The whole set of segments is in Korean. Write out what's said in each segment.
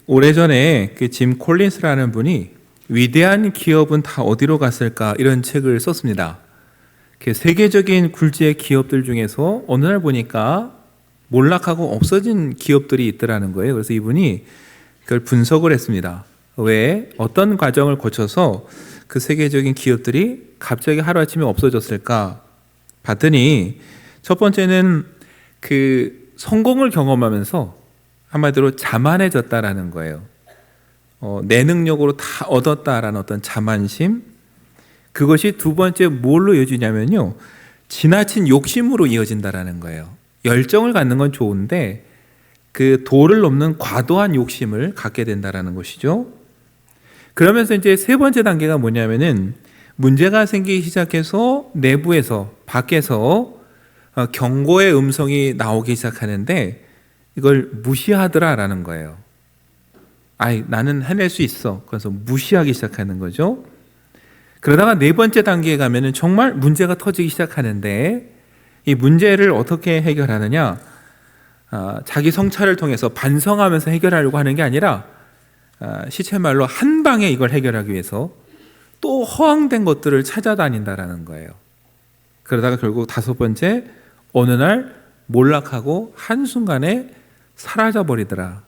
오래전에 짐 콜린스라는 분이 위대한 기업은 다 어디로 갔을까 이런 책을 썼습니다. 세계적인 굴지의 기업들 중에서 어느 날 보니까 몰락하고 없어진 기업들이 있더라는 거예요. 그래서 이분이 그걸 분석을 했습니다. 왜 어떤 과정을 거쳐서 그 세계적인 기업들이 갑자기 하루아침에 없어졌을까 봤더니, 첫 번째는 성공을 경험하면서 한마디로 자만해졌다라는 거예요. 내 능력으로 다 얻었다라는 어떤 자만심. 그것이 두 번째 뭘로 이어지냐면요, 지나친 욕심으로 이어진다라는 거예요. 열정을 갖는 건 좋은데 그 도를 넘는 과도한 욕심을 갖게 된다라는 것이죠. 그러면서 이제 세 번째 단계가 뭐냐면은, 문제가 생기기 시작해서 내부에서 밖에서 경고의 음성이 나오기 시작하는데 이걸 무시하더라라는 거예요. 나는 해낼 수 있어. 그래서 무시하기 시작하는 거죠. 그러다가 네 번째 단계에 가면은 정말 문제가 터지기 시작하는데, 이 문제를 어떻게 해결하느냐, 자기 성찰을 통해서 반성하면서 해결하려고 하는 게 아니라 시체말로 한 방에 이걸 해결하기 위해서 또 허황된 것들을 찾아다닌다라는 거예요. 그러다가 결국 다섯 번째, 어느 날 몰락하고 한순간에 사라져버리더라.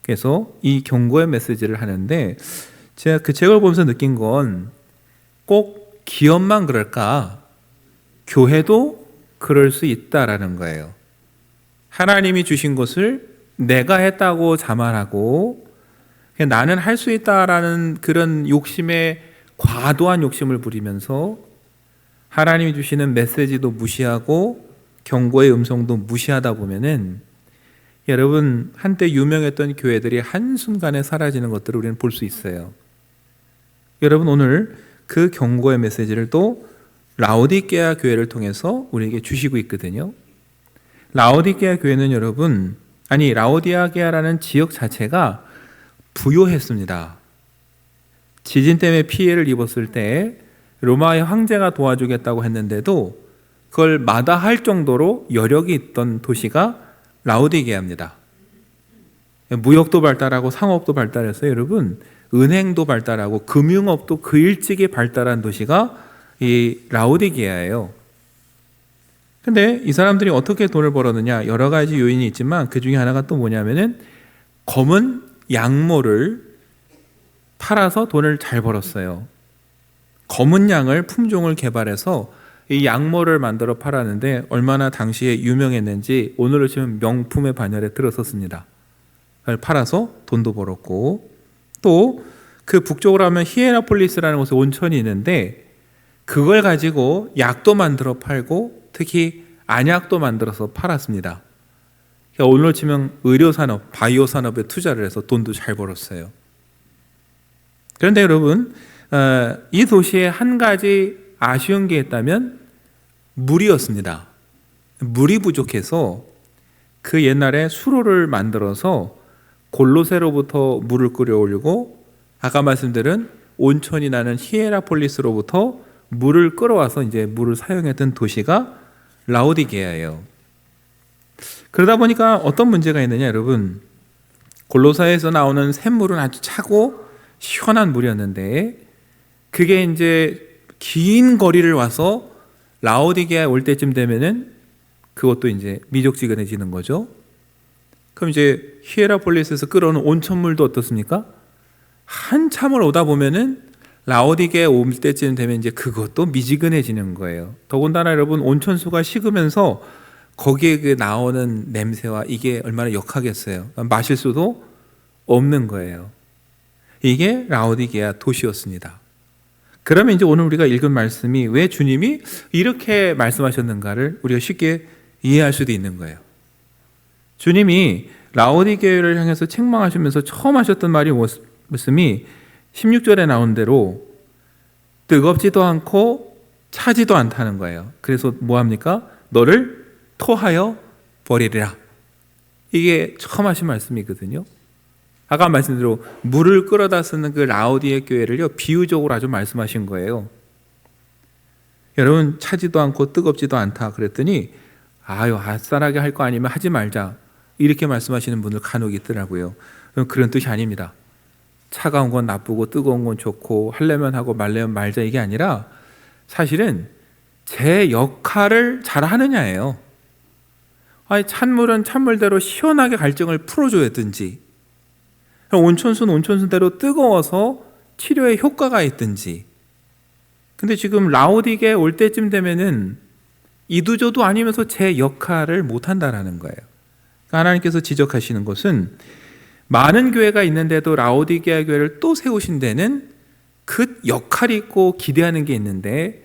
그래서 이 경고의 메시지를 하는데, 제가 그 책을 보면서 느낀 건 꼭 기업만 그럴까? 교회도 그럴 수 있다라는 거예요. 하나님이 주신 것을 내가 했다고 자만하고 나는 할 수 있다라는 그런 욕심에 과도한 욕심을 부리면서 하나님이 주시는 메시지도 무시하고 경고의 음성도 무시하다 보면은, 여러분, 한때 유명했던 교회들이 한순간에 사라지는 것들을 우리는 볼 수 있어요. 여러분, 오늘 그 경고의 메시지를 또 라오디게아 교회를 통해서 우리에게 주시고 있거든요. 라오디게아 교회는 라오디게아라는 지역 자체가 부요했습니다. 지진 때문에 피해를 입었을 때 로마의 황제가 도와주겠다고 했는데도 그걸 마다할 정도로 여력이 있던 도시가 라오디게아입니다. 무역도 발달하고 상업도 발달해서 여러분, 은행도 발달하고 금융업도 그 일찍이 발달한 도시가 이 라오디게아예요. 근데 이 사람들이 어떻게 돈을 벌었느냐, 여러 가지 요인이 있지만 그 중에 하나가 또 뭐냐면은 검은 양모를 팔아서 돈을 잘 벌었어요. 검은 양을 품종을 개발해서 이 양모를 만들어 팔았는데 얼마나 당시에 유명했는지 오늘로 치면 명품의 반열에 들어섰습니다. 그걸 팔아서 돈도 벌었고, 또 그 북쪽으로 하면 히에라폴리스라는 곳에 온천이 있는데 그걸 가지고 약도 만들어 팔고 특히 안약도 만들어서 팔았습니다. 그러니까 오늘로 치면 의료산업, 바이오 산업에 투자를 해서 돈도 잘 벌었어요. 그런데 여러분, 이 도시에 한 가지 아쉬운 게 있다면 물이었습니다. 물이 부족해서 그 옛날에 수로를 만들어서 골로새로부터 물을 끌어올리고, 아까 말씀드린 온천이 나는 히에라폴리스로부터 물을 끌어와서 이제 물을 사용했던 도시가 라오디게아예요. 그러다 보니까 어떤 문제가 있느냐, 여러분. 골로새에서 나오는 샘물은 아주 차고 시원한 물이었는데 그게 이제 긴 거리를 와서 라오디게아에 올 때쯤 되면은 그것도 이제 미적지근해지는 거죠. 그럼 이제 히에라폴리스에서 끌어오는 온천물도 어떻습니까? 한참을 오다 보면은 라오디게아에 올 때쯤 되면 이제 그것도 미지근해지는 거예요. 더군다나 여러분, 온천수가 식으면서 거기에 나오는 냄새와 이게 얼마나 역하겠어요. 마실 수도 없는 거예요. 이게 라오디게아 도시였습니다. 그러면 이제 오늘 우리가 읽은 말씀이 왜 주님이 이렇게 말씀하셨는가를 우리가 쉽게 이해할 수도 있는 거예요. 주님이 라오디게아를 향해서 책망하시면서 처음 하셨던 말씀이 16절에 나온 대로 뜨겁지도 않고 차지도 않다는 거예요. 그래서 뭐합니까? 너를 토하여 버리리라. 이게 처음 하신 말씀이거든요. 아까 말씀대로 물을 끌어다 쓰는 그 라오디게아 교회를요, 비유적으로 아주 말씀하신 거예요. 여러분, 차지도 않고 뜨겁지도 않다 그랬더니 아싸라게 할 거 아니면 하지 말자. 이렇게 말씀하시는 분들 간혹 있더라고요. 그런 뜻이 아닙니다. 차가운 건 나쁘고 뜨거운 건 좋고 하려면 하고 말려면 말자 이게 아니라 사실은 제 역할을 잘 하느냐예요. 아니, 찬물은 찬물대로 시원하게 갈증을 풀어줘야든지, 온천수는 온천수대로 뜨거워서 치료에 효과가 있든지. 근데 지금 라오디게에 올 때쯤 되면은 이도저도 아니면서 제 역할을 못한다라는 거예요. 하나님께서 지적하시는 것은 많은 교회가 있는데도 라오디게아 교회를 또 세우신 데는 그 역할이 있고 기대하는 게 있는데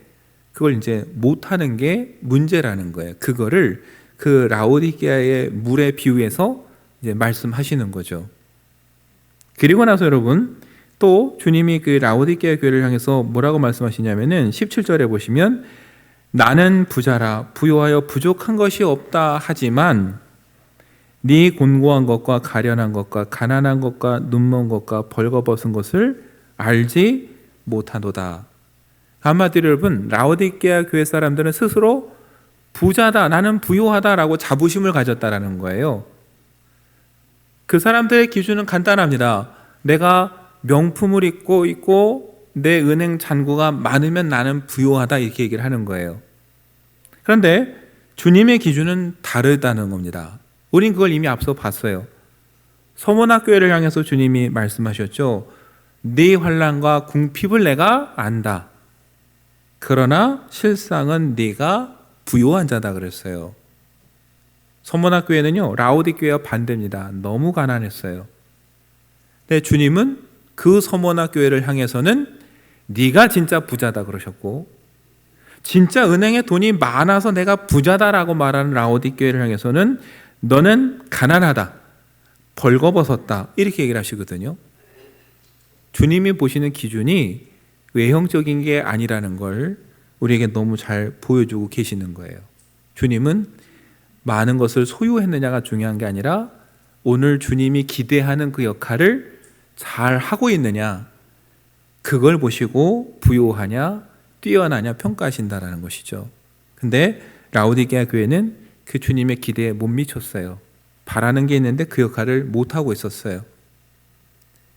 그걸 이제 못하는 게 문제라는 거예요. 그거를 그 라오디게아의 물에 비유해서 이제 말씀하시는 거죠. 그리고 나서 여러분 또 주님이 그 라오디게아 교회를 향해서 뭐라고 말씀하시냐면은 17절에 보시면 나는 부자라 부요하여 부족한 것이 없다 하지만 네 곤고한 것과 가련한 것과 가난한 것과 눈먼 것과 벌거벗은 것을 알지 못하노다. 한마디로 여러분 라오디게아 교회 사람들은 스스로 부자다 나는 부요하다라고 자부심을 가졌다라는 거예요. 그 사람들의 기준은 간단합니다. 내가 명품을 입고 있고 내 은행 잔고가 많으면 나는 부요하다 이렇게 얘기를 하는 거예요. 그런데 주님의 기준은 다르다는 겁니다. 우린 그걸 이미 앞서 봤어요. 서문학교회를 향해서 주님이 말씀하셨죠. 네 환난과 궁핍을 내가 안다. 그러나 실상은 네가 부요한 자다 그랬어요. 서문학교회는요 라오디게아와 반대입니다. 너무 가난했어요. 근데 주님은 그 서문학교회를 향해서는 네가 진짜 부자다 그러셨고, 진짜 은행에 돈이 많아서 내가 부자다라고 말하는 라오디게아를 향해서는 너는 가난하다, 벌거벗었다 이렇게 얘기를 하시거든요. 주님이 보시는 기준이 외형적인 게 아니라는 걸 우리에게 너무 잘 보여주고 계시는 거예요. 주님은 많은 것을 소유했느냐가 중요한 게 아니라 오늘 주님이 기대하는 그 역할을 잘 하고 있느냐, 그걸 보시고 부요하냐 뛰어나냐 평가하신다라는 것이죠. 근데 라오디게아 교회는 그 주님의 기대에 못 미쳤어요. 바라는 게 있는데 그 역할을 못하고 있었어요.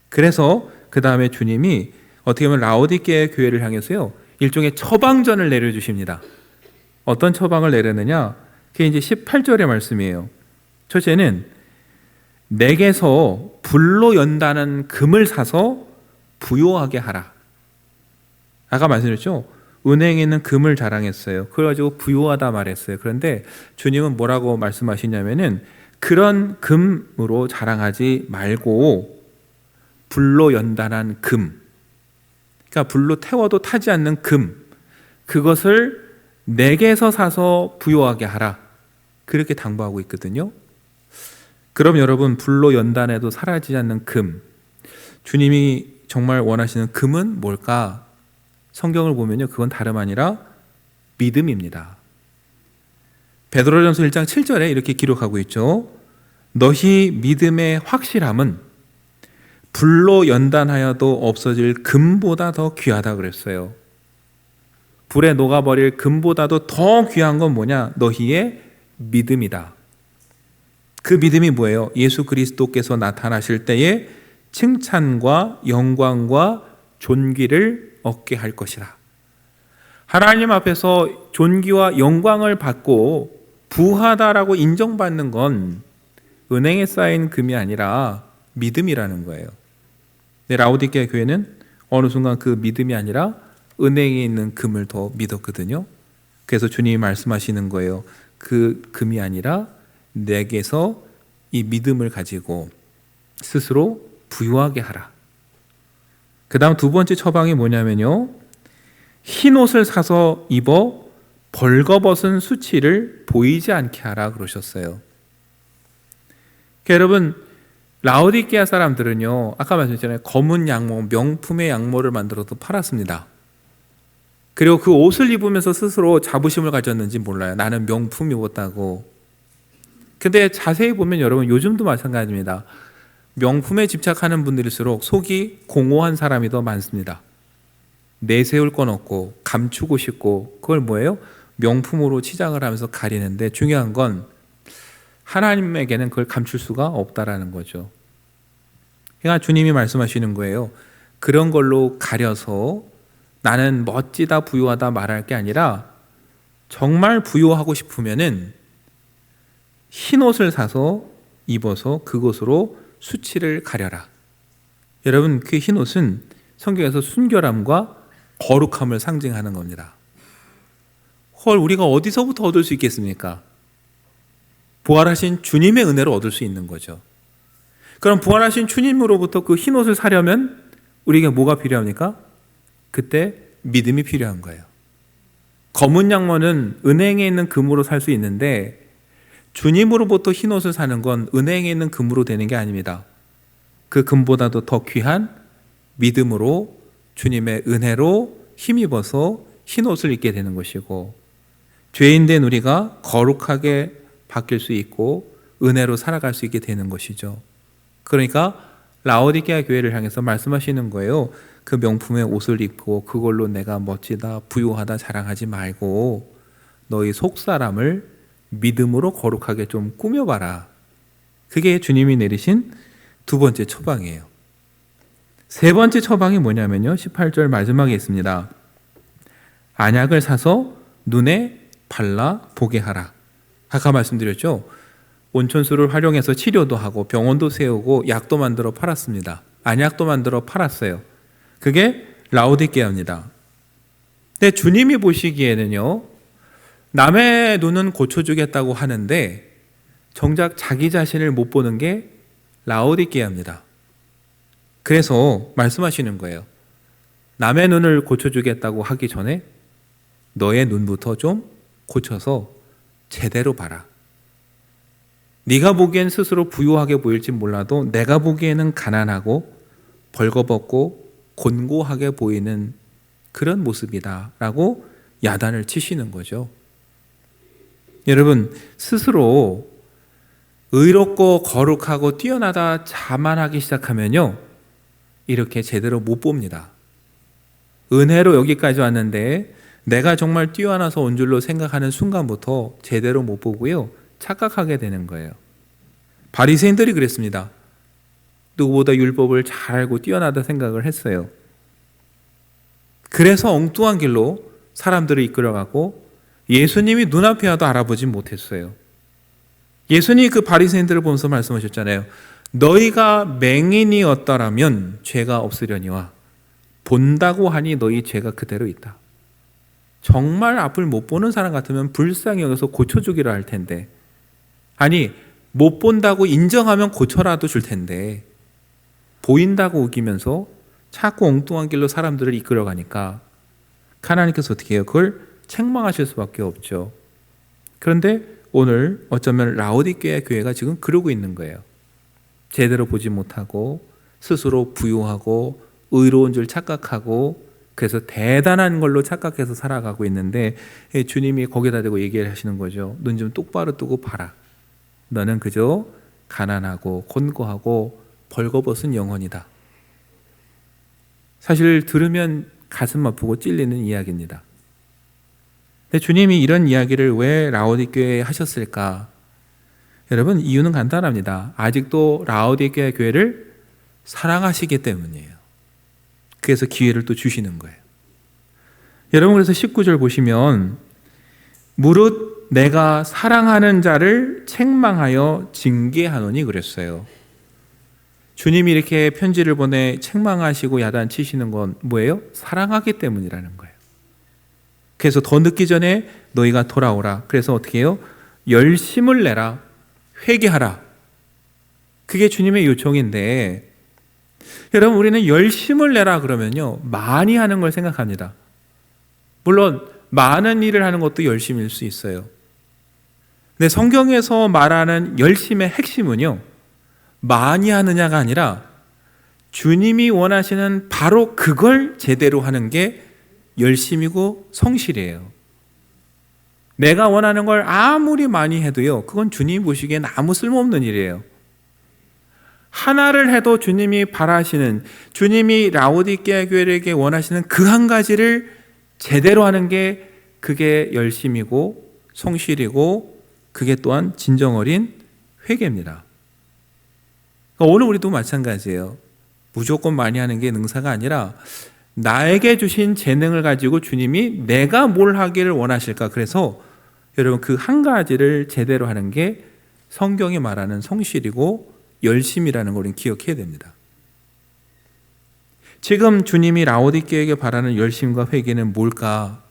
그래서 그 다음에 주님이 어떻게 보면 라오디게아 교회를 향해서요 일종의 처방전을 내려주십니다. 어떤 처방을 내렸느냐, 그게 이제 18절의 말씀이에요. 첫째는 내게서 불로 연다는 금을 사서 부요하게 하라. 아까 말씀드렸죠. 은행에 있는 금을 자랑했어요. 그래가지고 부요하다 말했어요. 그런데 주님은 뭐라고 말씀하시냐면은 그런 금으로 자랑하지 말고 불로 연단한 금, 그러니까 불로 태워도 타지 않는 금, 그것을 내게서 사서 부요하게 하라. 그렇게 당부하고 있거든요. 그럼 여러분 불로 연단해도 사라지지 않는 금, 주님이 정말 원하시는 금은 뭘까? 성경을 보면요 그건 다름 아니라 믿음입니다. 베드로전서 1장 7절에 이렇게 기록하고 있죠. 너희 믿음의 확실함은 불로 연단하여도 없어질 금보다 더 귀하다 그랬어요. 불에 녹아버릴 금보다도 더 귀한 건 뭐냐? 너희의 믿음이다. 그 믿음이 뭐예요? 예수 그리스도께서 나타나실 때에 칭찬과 영광과 존귀를 얻게 할 것이라. 하나님 앞에서 존귀와 영광을 받고 부하다라고 인정받는 건 은행에 쌓인 금이 아니라 믿음이라는 거예요. 근데 라오디게아 교회는 어느 순간 그 믿음이 아니라 은행에 있는 금을 더 믿었거든요. 그래서 주님이 말씀하시는 거예요. 그 금이 아니라 내게서 이 믿음을 가지고 스스로 부유하게 하라. 그 다음 두 번째 처방이 뭐냐면요, 흰 옷을 사서 입어 벌거벗은 수치를 보이지 않게 하라 그러셨어요. 그러니까 여러분 라오디게아 사람들은요 아까 말씀드렸잖아요. 검은 양모, 명품의 양모를 만들어서 팔았습니다. 그리고 그 옷을 입으면서 스스로 자부심을 가졌는지 몰라요. 나는 명품 입었다고. 근데 자세히 보면 여러분 요즘도 마찬가지입니다. 명품에 집착하는 분들일수록 속이 공허한 사람이 더 많습니다. 내세울 건 없고 감추고 싶고 그걸 뭐예요? 명품으로 치장을 하면서 가리는데 중요한 건 하나님에게는 그걸 감출 수가 없다라는 거죠. 그러니까 주님이 말씀하시는 거예요. 그런 걸로 가려서 나는 멋지다, 부유하다 말할 게 아니라 정말 부유하고 싶으면은 흰 옷을 사서 입어서 그것으로 수치를 가려라. 여러분, 그 흰 옷은 성경에서 순결함과 거룩함을 상징하는 겁니다. 헐, 우리가 어디서부터 얻을 수 있겠습니까? 부활하신 주님의 은혜로 얻을 수 있는 거죠. 그럼 부활하신 주님으로부터 그 흰 옷을 사려면 우리에게 뭐가 필요합니까? 그때 믿음이 필요한 거예요. 검은 양모는 은행에 있는 금으로 살 수 있는데 주님으로부터 흰 옷을 사는 건 은행에 있는 금으로 되는 게 아닙니다. 그 금보다도 더 귀한 믿음으로 주님의 은혜로 힘입어서 흰 옷을 입게 되는 것이고, 죄인된 우리가 거룩하게 바뀔 수 있고 은혜로 살아갈 수 있게 되는 것이죠. 그러니까 라오디게아 교회를 향해서 말씀하시는 거예요. 그 명품의 옷을 입고 그걸로 내가 멋지다, 부유하다 자랑하지 말고 너희 속사람을 믿음으로 거룩하게 좀 꾸며봐라. 그게 주님이 내리신 두 번째 처방이에요. 세 번째 처방이 뭐냐면요, 18절 마지막에 있습니다. 안약을 사서 눈에 발라 보게 하라. 아까 말씀드렸죠. 온천수를 활용해서 치료도 하고 병원도 세우고 약도 만들어 팔았습니다. 안약도 만들어 팔았어요. 그게 라오디게아입니다. 근데 주님이 보시기에는요, 남의 눈은 고쳐주겠다고 하는데 정작 자기 자신을 못 보는 게 라오디게아입니다. 그래서 말씀하시는 거예요. 남의 눈을 고쳐주겠다고 하기 전에 너의 눈부터 좀 고쳐서 제대로 봐라. 네가 보기엔 스스로 부유하게 보일지 몰라도 내가 보기에는 가난하고 벌거벗고 곤고하게 보이는 그런 모습이다 라고 야단을 치시는 거죠. 여러분, 스스로 의롭고 거룩하고 뛰어나다 자만하기 시작하면요, 이렇게 제대로 못 봅니다. 은혜로 여기까지 왔는데 내가 정말 뛰어나서 온 줄로 생각하는 순간부터 제대로 못 보고요, 착각하게 되는 거예요. 바리새인들이 그랬습니다. 누구보다 율법을 잘 알고 뛰어나다 생각을 했어요. 그래서 엉뚱한 길로 사람들을 이끌어가고 예수님이 눈앞에 와도 알아보지 못했어요. 예수님이 그 바리새인들을 보면서 말씀하셨잖아요. 너희가 맹인이었더라면 죄가 없으려니와 본다고 하니 너희 죄가 그대로 있다. 정말 앞을 못 보는 사람 같으면 불쌍히 여겨서 고쳐주기로 할 텐데, 아니 못 본다고 인정하면 고쳐라도 줄 텐데 보인다고 우기면서 자꾸 엉뚱한 길로 사람들을 이끌어가니까 하나님께서 어떻게 해요? 그걸 책망하실 수밖에 없죠. 그런데 오늘 어쩌면 라오디게아 교회가 지금 그러고 있는 거예요. 제대로 보지 못하고 스스로 부유하고 의로운 줄 착각하고 그래서 대단한 걸로 착각해서 살아가고 있는데 주님이 거기다 대고 얘기를 하시는 거죠. 눈 좀 똑바로 뜨고 봐라. 너는 그저 가난하고 곤고하고 벌거벗은 영혼이다. 사실 들으면 가슴 아프고 찔리는 이야기입니다. 근데 주님이 이런 이야기를 왜 라오디게아에 하셨을까? 여러분, 이유는 간단합니다. 아직도 라오디게아 교회를 사랑하시기 때문이에요. 그래서 기회를 또 주시는 거예요. 여러분, 그래서 19절 보시면 무릇 내가 사랑하는 자를 책망하여 징계하노니 그랬어요. 주님이 이렇게 편지를 보내 책망하시고 야단치시는 건 뭐예요? 사랑하기 때문이라는 거예요. 그래서 더 늦기 전에 너희가 돌아오라. 그래서 어떻게 해요? 열심을 내라. 회개하라. 그게 주님의 요청인데, 여러분, 우리는 열심을 내라 그러면요, 많이 하는 걸 생각합니다. 물론 많은 일을 하는 것도 열심일 수 있어요. 근데 성경에서 말하는 열심의 핵심은요, 많이 하느냐가 아니라 주님이 원하시는 바로 그걸 제대로 하는 게 열심이고 성실이에요. 내가 원하는 걸 아무리 많이 해도요, 그건 주님이 보시기엔 아무 쓸모없는 일이에요. 하나를 해도 주님이 바라시는, 주님이 라오디게아 교회에게 원하시는 그 한 가지를 제대로 하는 게 그게 열심이고 성실이고 그게 또한 진정 어린 회개입니다. 그러니까 오늘 우리도 마찬가지예요. 무조건 많이 하는 게 능사가 아니라 나에게 주신 재능을 가지고 주님이 내가 뭘 하기를 원하실까. 그래서 여러분 그 한 가지를 제대로 하는 게 성경이 말하는 성실이고 열심이라는 걸 우리는 기억해야 됩니다. 지금 주님이 라오디게에게 바라는 열심과 회개는 뭘까?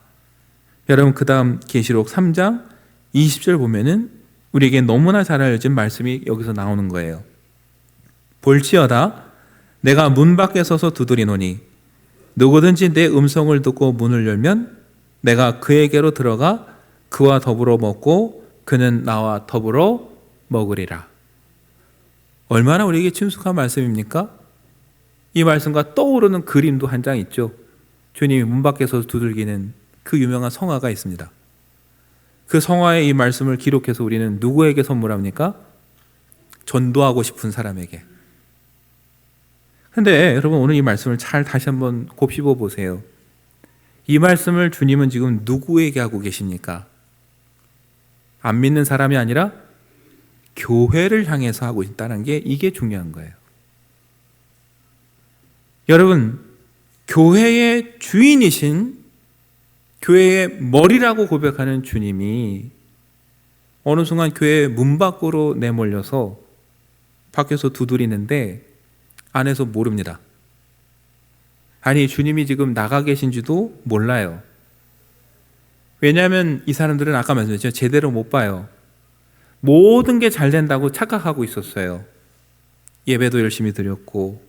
여러분 그 다음 계시록 3장 20절 보면은 우리에게 너무나 잘 알려진 말씀이 여기서 나오는 거예요. 볼지어다 내가 문 밖에 서서 두드리노니 누구든지 내 음성을 듣고 문을 열면 내가 그에게로 들어가 그와 더불어 먹고 그는 나와 더불어 먹으리라. 얼마나 우리에게 친숙한 말씀입니까? 이 말씀과 떠오르는 그림도 한 장 있죠. 주님이 문 밖에서 두들기는 그 유명한 성화가 있습니다. 그 성화의 이 말씀을 기록해서 우리는 누구에게 선물합니까? 전도하고 싶은 사람에게. 근데 여러분 오늘 이 말씀을 잘 다시 한번 곱씹어 보세요. 이 말씀을 주님은 지금 누구에게 하고 계십니까? 안 믿는 사람이 아니라 교회를 향해서 하고 있다는 게 이게 중요한 거예요. 여러분, 교회의 주인이신 교회의 머리라고 고백하는 주님이 어느 순간 교회 문 밖으로 내몰려서 밖에서 두드리는데 안에서 모릅니다. 아니, 주님이 지금 나가 계신지도 몰라요. 왜냐하면 이 사람들은 아까 말씀드렸죠. 제대로 못 봐요. 모든 게 잘 된다고 착각하고 있었어요. 예배도 열심히 드렸고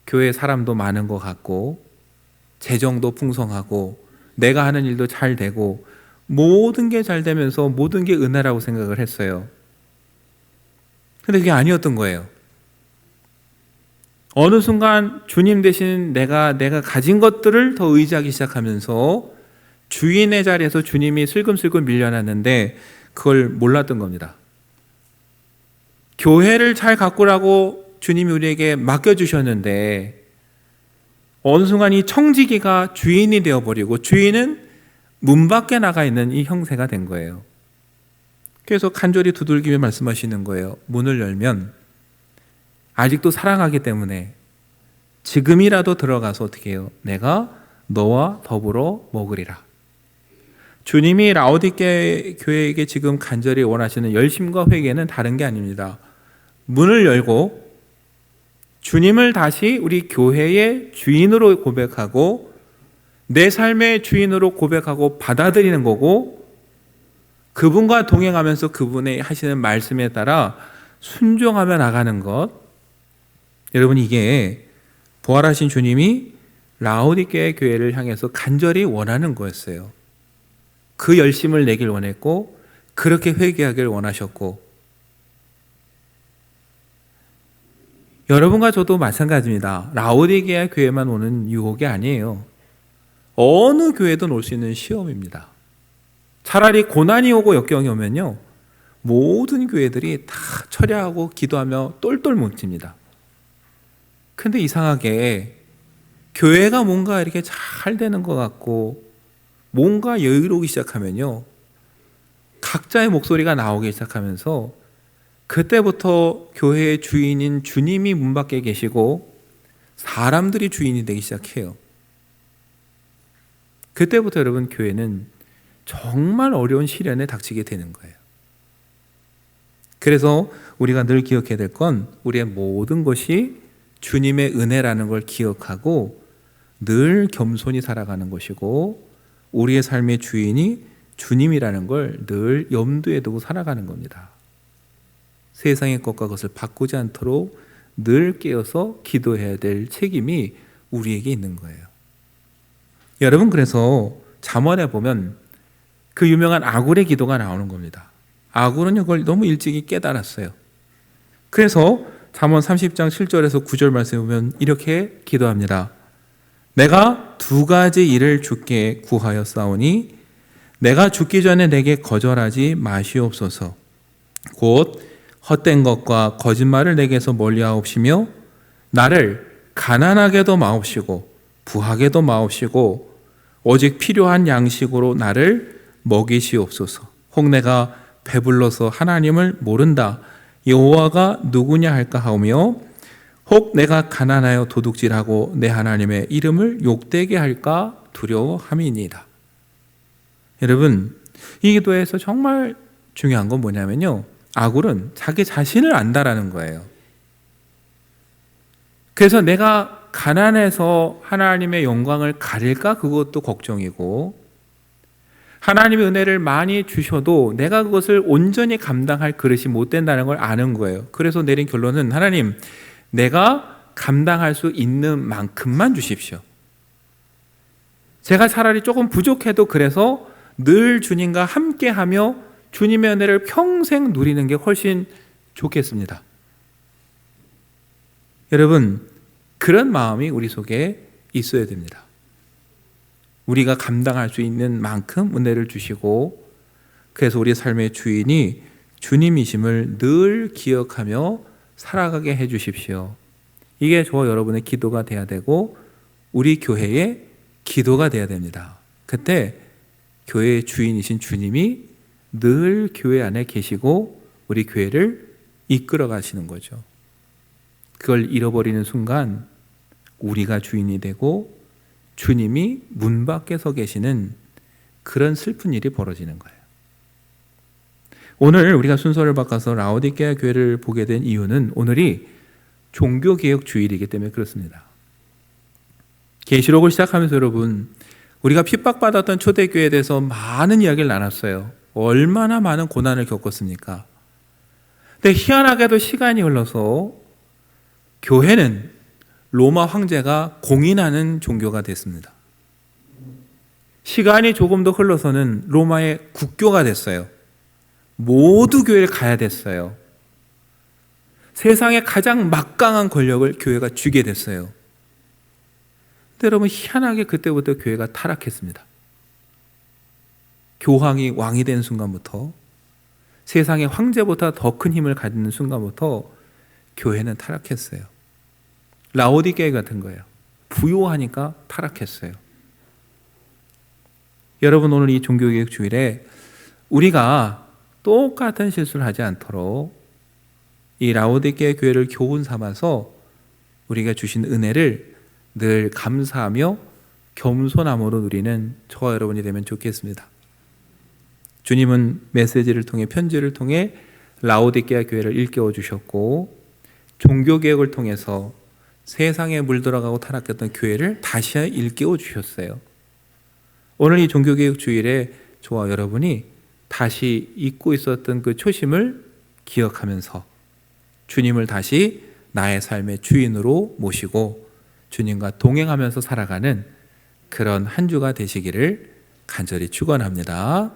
교회 사람도 많은 것 같고 재정도 풍성하고 내가 하는 일도 잘 되고 모든 게 잘 되면서 모든 게 은혜라고 생각을 했어요. 근데 그게 아니었던 거예요. 어느 순간 주님 대신 내가 가진 것들을 더 의지하기 시작하면서 주인의 자리에서 주님이 슬금슬금 밀려났는데 그걸 몰랐던 겁니다. 교회를 잘 가꾸라고 주님이 우리에게 맡겨주셨는데 어느 순간 이 청지기가 주인이 되어버리고 주인은 문 밖에 나가 있는 이 형세가 된 거예요. 그래서 간절히 두들기며 말씀하시는 거예요. 문을 열면 아직도 사랑하기 때문에 지금이라도 들어가서 어떻게 해요? 내가 너와 더불어 먹으리라. 주님이 라오디게 교회에게 지금 간절히 원하시는 열심과 회개는 다른 게 아닙니다. 문을 열고 주님을 다시 우리 교회의 주인으로 고백하고 내 삶의 주인으로 고백하고 받아들이는 거고 그분과 동행하면서 그분의 하시는 말씀에 따라 순종하며 나가는 것. 여러분 이게 부활하신 주님이 라오디게 교회를 향해서 간절히 원하는 거였어요. 그 열심을 내길 원했고 그렇게 회개하길 원하셨고 여러분과 저도 마찬가지입니다. 라오디게아 교회만 오는 유혹이 아니에요. 어느 교회든 올 수 있는 시험입니다. 차라리 고난이 오고 역경이 오면요 모든 교회들이 다 철야하고 기도하며 똘똘 뭉칩니다. 근데 이상하게 교회가 뭔가 이렇게 잘 되는 것 같고 뭔가 여유로우기 시작하면요 각자의 목소리가 나오기 시작하면서 그때부터 교회의 주인인 주님이 문 밖에 계시고 사람들이 주인이 되기 시작해요. 그때부터 여러분 교회는 정말 어려운 시련에 닥치게 되는 거예요. 그래서 우리가 늘 기억해야 될 건 우리의 모든 것이 주님의 은혜라는 걸 기억하고 늘 겸손히 살아가는 것이고 우리의 삶의 주인이 주님이라는 걸 늘 염두에 두고 살아가는 겁니다. 세상의 것과 그것을 바꾸지 않도록 늘 깨어서 기도해야 될 책임이 우리에게 있는 거예요. 여러분 그래서 잠언에 보면 그 유명한 아굴의 기도가 나오는 겁니다. 아굴은 이걸 너무 일찍이 깨달았어요. 그래서 잠언 30장 7절에서 9절 말씀에 보면 이렇게 기도합니다. 내가 두 가지 일을 주께 구하였사오니 내가 죽기 전에 내게 거절하지 마시옵소서. 곧 헛된 것과 거짓말을 내게서 멀리하옵시며 나를 가난하게도 마옵시고 부하게도 마옵시고 오직 필요한 양식으로 나를 먹이시옵소서. 혹 내가 배불러서 하나님을 모른다 여호와가 누구냐 할까 하며 혹 내가 가난하여 도둑질하고 내 하나님의 이름을 욕되게 할까 두려워함이니이다. 여러분, 이 기도에서 정말 중요한 건 뭐냐면요, 아굴은 자기 자신을 안다라는 거예요. 그래서 내가 가난해서 하나님의 영광을 가릴까 그것도 걱정이고, 하나님의 은혜를 많이 주셔도 내가 그것을 온전히 감당할 그릇이 못 된다는 걸 아는 거예요. 그래서 내린 결론은, 하나님, 내가 감당할 수 있는 만큼만 주십시오. 제가 차라리 조금 부족해도 그래서 늘 주님과 함께하며 주님의 은혜를 평생 누리는 게 훨씬 좋겠습니다. 여러분, 그런 마음이 우리 속에 있어야 됩니다. 우리가 감당할 수 있는 만큼 은혜를 주시고, 그래서 우리 삶의 주인이 주님이심을 늘 기억하며 살아가게 해 주십시오. 이게 저와 여러분의 기도가 돼야 되고 우리 교회의 기도가 돼야 됩니다. 그때 교회의 주인이신 주님이 늘 교회 안에 계시고 우리 교회를 이끌어 가시는 거죠. 그걸 잃어버리는 순간 우리가 주인이 되고 주님이 문 밖에 서 계시는 그런 슬픈 일이 벌어지는 거예요. 오늘 우리가 순서를 바꿔서 라오디게아 교회를 보게 된 이유는 오늘이 종교개혁 주일이기 때문에 그렇습니다. 계시록을 시작하면서 여러분, 우리가 핍박받았던 초대교회에 대해서 많은 이야기를 나눴어요. 얼마나 많은 고난을 겪었습니까? 근데 희한하게도 시간이 흘러서 교회는 로마 황제가 공인하는 종교가 됐습니다. 시간이 조금 더 흘러서는 로마의 국교가 됐어요. 모두 교회를 가야 됐어요. 세상의 가장 막강한 권력을 교회가 쥐게 됐어요. 근데 여러분, 희한하게 그때부터 교회가 타락했습니다. 교황이 왕이 된 순간부터, 세상의 황제보다 더 큰 힘을 가지는 순간부터 교회는 타락했어요. 라오디게아 같은 거예요. 부요하니까 타락했어요. 여러분, 오늘 이 종교개혁 주일에 우리가 똑같은 실수를 하지 않도록 이 라오디게아 교회를 교훈 삼아서 우리가 주신 은혜를 늘 감사하며 겸손함으로 누리는 저와 여러분이 되면 좋겠습니다. 주님은 메시지를 통해, 편지를 통해 라오디게아 교회를 일깨워 주셨고, 종교개혁을 통해서 세상에 물들어가고 타락했던 교회를 다시 일깨워 주셨어요. 오늘 이 종교개혁 주일에 저와 여러분이 다시 잊고 있었던 그 초심을 기억하면서 주님을 다시 나의 삶의 주인으로 모시고 주님과 동행하면서 살아가는 그런 한 주가 되시기를 간절히 축원합니다.